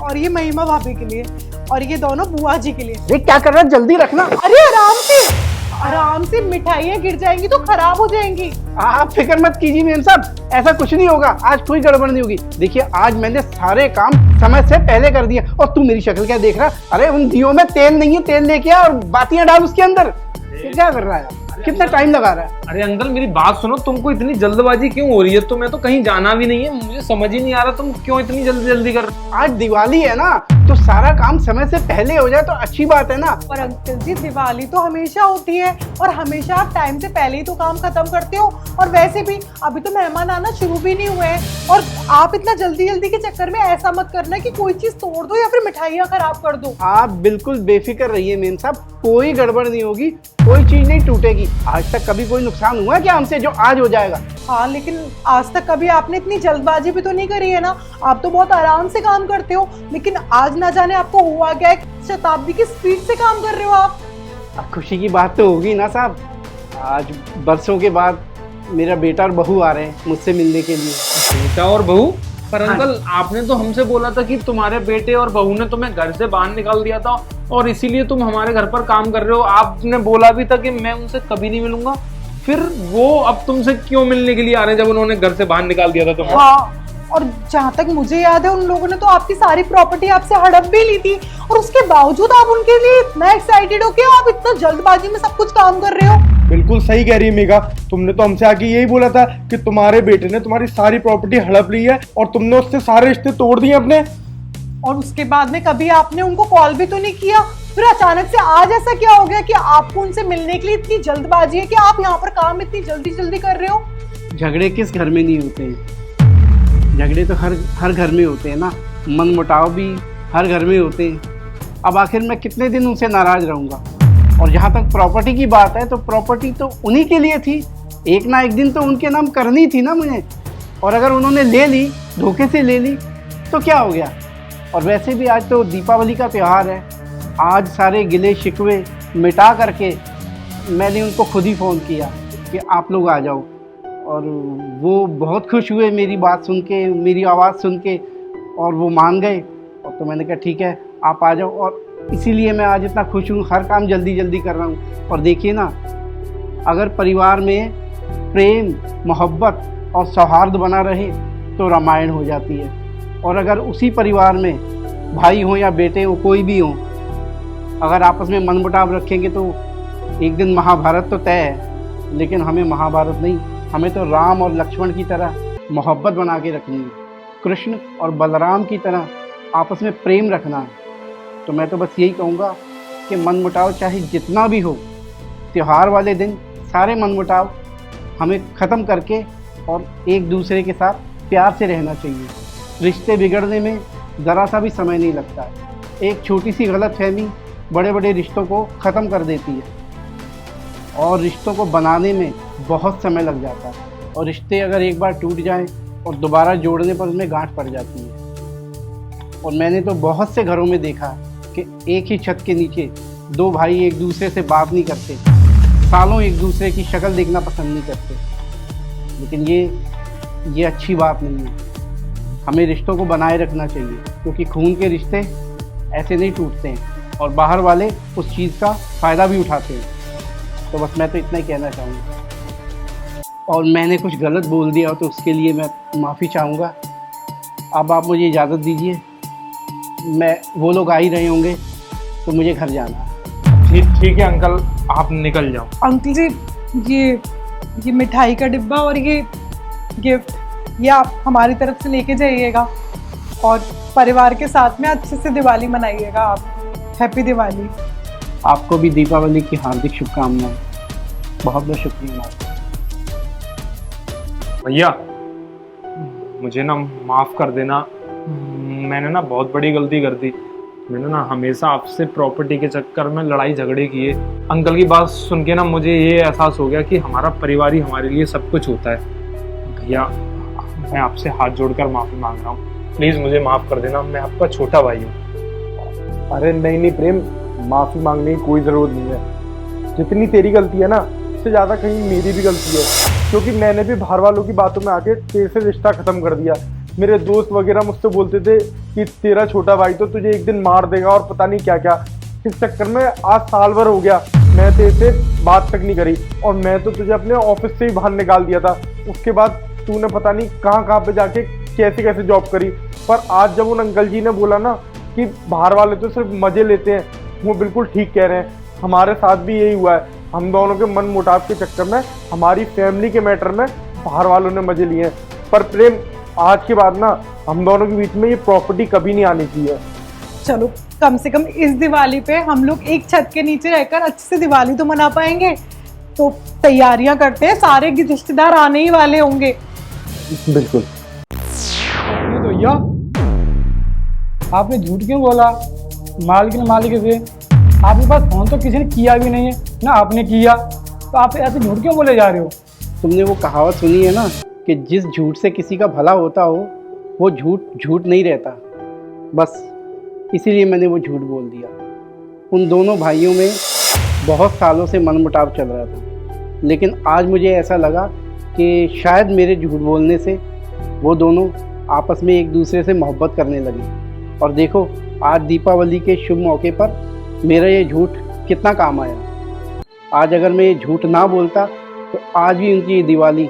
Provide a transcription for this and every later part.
और ये महिमा भाभी के लिए, और ये दोनों बुआ जी के लिए। अरे क्या कर रहा है, जल्दी रखना। अरे आराम से मिठाइयाँ गिर जाएंगी तो खराब हो जाएंगी। आप फिक्र मत कीजिए मेम साहब, ऐसा कुछ नहीं होगा, आज कोई गड़बड़ नहीं होगी। देखिए आज मैंने सारे काम समय से पहले कर दिया। और तू मेरी शक्ल क्या देख रहा? अरे उन दियों में तेल नहीं है, तेल लेके आ और बातियां डाल उसके अंदर। क्या कर रहा है, कितना टाइम लगा रहा है? अरे अंकल मेरी बात सुनो, तुमको इतनी जल्दबाजी क्यों हो रही है? तुम्हें तो कहीं जाना भी नहीं है, मुझे समझ ही नहीं आ रहा तुम क्यों इतनी जल्दी जल्दी कर रहे हो। आज दिवाली है ना, तो सारा काम समय से पहले हो जाए तो अच्छी बात है ना। पर अंकल जी दिवाली तो हमेशा होती है, और हमेशा आप टाइम से पहले ही तो काम खत्म करते हो। और वैसे भी अभी तो मेहमान आना शुरू भी नहीं हुए हैं, और आप इतना जल्दी जल्दी के चक्कर में ऐसा मत करना कि कोई चीज तोड़ दो या फिर मिठाइयाँ खराब कर दो। आप बिल्कुल बेफिक्र रहिए मेम साहब, कोई गड़बड़ नहीं होगी, कोई चीज नहीं टूटेगी। आज तक कभी कोई नुकसान हुआ क्या हमसे जो आज हो जाएगा? हाँ, लेकिन आज तक कभी आपने इतनी जल्दबाजी भी तो नहीं करी है ना। आप तो बहुत आराम से काम करते हो, लेकिन आज ना जाने आपको हुआ क्या है, शताब्दी की स्पीड से काम कर रहे हो आप। अब खुशी की बात तो होगी ना साहब, आज बरसों के बाद मेरा बेटा और बहू आ रहे हैं मुझसे मिलने के लिए। बेटा और बहू? पर हाँ। अंकल आपने तो हमसे बोला था कि तुम्हारे बेटे और बहू ने तुम्हें घर से बाहर निकाल दिया था और इसीलिए तुम हमारे घर पर काम कर रहे हो। आपने बोला भी था कि मैं उनसे कभी नहीं मिलूंगा, फिर वो अब तुमसे क्यों मिलने के लिए आ रहे हैं जब उन्होंने घर से बाहर निकाल दिया था तुम्हें? हाँ, और जहाँ तक मुझे याद है उन लोगों ने तो आपकी सारी प्रॉपर्टी आपसे हड़प भी ली थी, और उसके बावजूद आप उनके लिए इतना एक्साइटेड हो कि आप इतना जल्दबाजी में सब कुछ काम कर रहे हो। बिल्कुल सही कह रही है मेघा, तुमने तो हमसे आके यही बोला था कि तुम्हारे बेटे ने तुम्हारी सारी प्रॉपर्टी हड़प ली है और तुमने उससे सारे रिश्ते तोड़ दिए अपने। और उसके बाद में कभी आपने उनको कॉल भी तो नहीं किया, फिर अचानक से आज ऐसा क्या हो गया कि आपको उनसे मिलने के लिए इतनी जल्दबाजी है कि आप यहाँ पर काम इतनी जल्दी जल्दी कर रहे हो? झगड़े किस घर में नहीं होते हैं? झगड़े तो हर घर में होते हैं ना, मन मुटाव भी हर घर में होते हैं। अब आखिर मैं कितने दिन उनसे नाराज रहूँगा? और जहाँ तक प्रॉपर्टी की बात है तो प्रॉपर्टी तो उन्हीं के लिए थी, एक ना एक दिन तो उनके नाम करनी थी ना मुझे। और अगर उन्होंने ले ली, धोखे से ले ली, तो क्या हो गया? और वैसे भी आज तो दीपावली का त्यौहार है, आज सारे गिले शिकवे मिटा करके मैंने उनको खुद ही फ़ोन किया कि आप लोग आ जाओ। और वो बहुत खुश हुए मेरी बात सुन के, मेरी आवाज़ सुन के, और वो मान गए। और तो मैंने कहा ठीक है आप आ जाओ, और इसीलिए मैं आज इतना खुश हूँ, हर काम जल्दी जल्दी कर रहा हूँ। और देखिए ना, अगर परिवार में प्रेम, मोहब्बत और सौहार्द बना रहे तो रामायण हो जाती है। और अगर उसी परिवार में भाई हो या बेटे हो, कोई भी हो, अगर आपस में मनमुटाव रखेंगे तो एक दिन महाभारत तो तय है। लेकिन हमें महाभारत नहीं, हमें तो राम और लक्ष्मण की तरह मोहब्बत बना के रखनी है, कृष्ण और बलराम की तरह आपस में प्रेम रखना है। तो मैं तो बस यही कहूँगा कि मनमुटाव चाहे जितना भी हो, त्यौहार वाले दिन सारे मनमुटाव हमें ख़त्म करके और एक दूसरे के साथ प्यार से रहना चाहिए। रिश्ते बिगड़ने में ज़रा सा भी समय नहीं लगता है। एक छोटी सी गलतफहमी बड़े बड़े रिश्तों को ख़त्म कर देती है, और रिश्तों को बनाने में बहुत समय लग जाता है। और रिश्ते अगर एक बार टूट जाएं और दोबारा जोड़ने पर उसमें गांठ पड़ जाती है। और मैंने तो बहुत से घरों में देखा कि एक ही छत के नीचे दो भाई एक दूसरे से बात नहीं करते, सालों एक दूसरे की शक्ल देखना पसंद नहीं करते। लेकिन ये अच्छी बात नहीं है। हमें रिश्तों को बनाए रखना चाहिए, क्योंकि खून के रिश्ते ऐसे नहीं टूटते हैं, और बाहर वाले उस चीज़ का फ़ायदा भी उठाते हैं। तो बस मैं तो इतना ही कहना चाहूँगा। और मैंने कुछ गलत बोल दिया हो तो उसके लिए मैं माफ़ी चाहूँगा। अब आप मुझे इजाज़त दीजिए, मैं वो लोग आ ही रहे होंगे तो मुझे घर जाना है। ठीक है अंकल, आप निकल जाओ। अंकल जी, ये मिठाई का डिब्बा और ये गिफ्ट, ये आप हमारी तरफ से लेके जाइएगा, और परिवार के साथ में अच्छे से दिवाली मनाइएगा आप। हैप्पी दिवाली। आपको भी दीपावली की हार्दिक शुभकामनाएं। बहुत बहुत शुक्रिया। भैया मुझे ना माफ़ कर देना, मैंने ना बहुत बड़ी गलती कर दी। मैंने ना हमेशा आपसे प्रॉपर्टी के चक्कर में लड़ाई झगड़े किए। अंकल की बात सुन के ना मुझे ये एहसास हो गया कि हमारा परिवार ही हमारे लिए सब कुछ होता है। भैया मैं आपसे हाथ जोड़कर माफ़ी मांग रहा हूँ, प्लीज़ मुझे माफ़ कर देना, मैं आपका छोटा भाई हूँ। अरे नहीं प्रेम, माफी मांगने की कोई जरूरत नहीं है। जितनी तेरी गलती है ना, उससे ज्यादा कहीं मेरी भी गलती है, क्योंकि मैंने भी बाहर वालों की बातों में आके तेरे से रिश्ता खत्म कर दिया। मेरे दोस्त वगैरह मुझसे बोलते थे कि तेरा छोटा भाई तो तुझे एक दिन मार देगा और पता नहीं क्या क्या। इस चक्कर में आज साल भर हो गया मैं तेरे से बात तक नहीं करी, और मैं तो तुझे अपने ऑफिस से ही बाहर निकाल दिया था। उसके बाद तूने पता नहीं कहाँ पे जाके कैसे कैसे जॉब करी। पर आज जब उन अंकल जी ने बोला ना कि बाहर वाले तो सिर्फ मजे लेते हैं, वो बिल्कुल ठीक कह रहे हैं। हमारे साथ भी यही हुआ है, हम दोनों के मन मुटाव के चक्कर में हमारी फैमिली के मैटर में बाहर वालों ने मजे लिए हैं। पर प्रेम, आज के बाद ना हम दोनों के बीच में ये प्रॉपर्टी कभी नहीं आनी चाहिए। चलो कम से कम इस दिवाली पे हम लोग एक छत के नीचे रहकर अच्छे से दिवाली तो मना पाएंगे। तो तैयारियां करते हैं, सारे रिश्तेदार आने ही वाले होंगे। बिल्कुल। नहीं तो भैया, आपने झूठ क्यों बोला मालिक से? आपके पास फोन तो किसी ने किया भी नहीं है ना, आपने किया, तो आप ऐसे झूठ क्यों बोले जा रहे हो? तुमने वो कहावत सुनी है ना कि जिस झूठ से किसी का भला होता हो वो झूठ नहीं रहता। बस इसीलिए मैंने वो झूठ बोल दिया। उन दोनों भाइयों में बहुत सालों से मनमुटाव चल रहा था, लेकिन आज मुझे ऐसा लगा कि शायद मेरे झूठ बोलने से वो दोनों आपस में एक दूसरे से मोहब्बत करने लगे। और देखो आज दीपावली के शुभ मौके पर मेरा ये झूठ कितना काम आया। आज अगर मैं ये झूठ ना बोलता तो आज भी उनकी ये दिवाली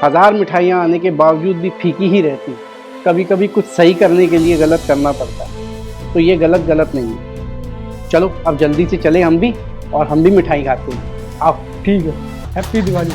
1000 मिठाइयाँ आने के बावजूद भी फीकी ही रहती। कभी कभी कुछ सही करने के लिए गलत करना पड़ता, तो ये गलत नहीं है। चलो अब जल्दी से चले हम भी, और हम भी मिठाई खाते हैं। आओ। ठीक है, हैप्पी दिवाली।